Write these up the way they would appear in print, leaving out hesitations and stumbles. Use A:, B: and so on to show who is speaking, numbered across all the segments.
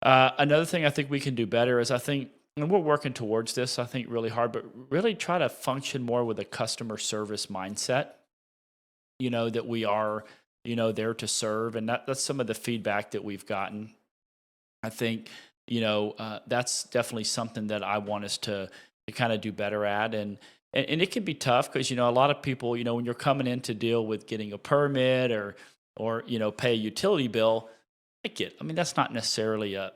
A: Another thing I think we can do better is I think, and we're working towards this, I think really hard, but really try to function more with a customer service mindset, that we are, there to serve. And that's some of the feedback that we've gotten. I think, that's definitely something that I want us to kind of do better at. And it can be tough because, a lot of people, when you're coming in to deal with getting a permit or, pay a utility bill, I mean, that's not necessarily a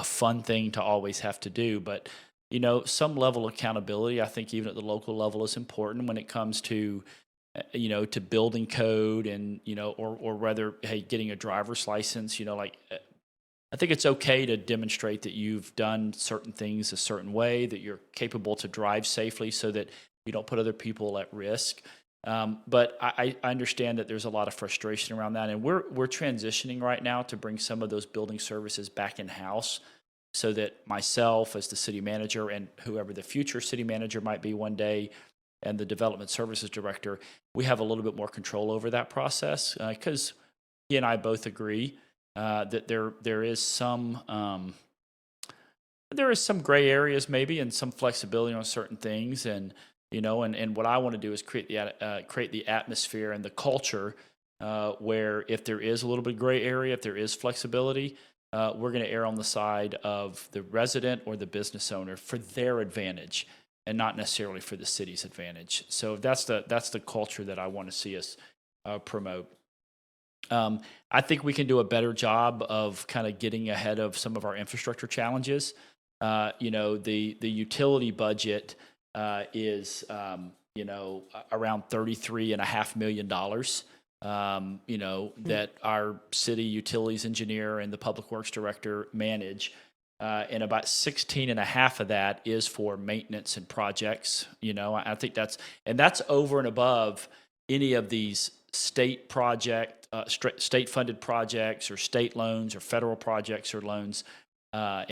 A: fun thing to always have to do, but some level of accountability, I think even at the local level is important when it comes to to building code and or whether hey getting a driver's license. I think it's okay to demonstrate that you've done certain things a certain way, that you're capable to drive safely so that you don't put other people at risk. But I understand that there's a lot of frustration around that. And we're transitioning right now to bring some of those building services back in house so that myself as the city manager and whoever the future city manager might be one day and the development services director, we have a little bit more control over that process because he and I both agree that there is some gray areas maybe and some flexibility on certain things and what I want to do is create the atmosphere and the culture where if there is a little bit of gray area, if there is flexibility, we're going to err on the side of the resident or the business owner for their advantage and not necessarily for the city's advantage. So that's the culture that I want to see us promote. I think we can do a better job of kind of getting ahead of some of our infrastructure challenges. The utility budget is around $33.5 million. That our city utilities engineer and the public works director manage. And about 16 and a half of that is for maintenance and projects. I think that's over and above any of these state funded projects or state loans or federal projects or loans.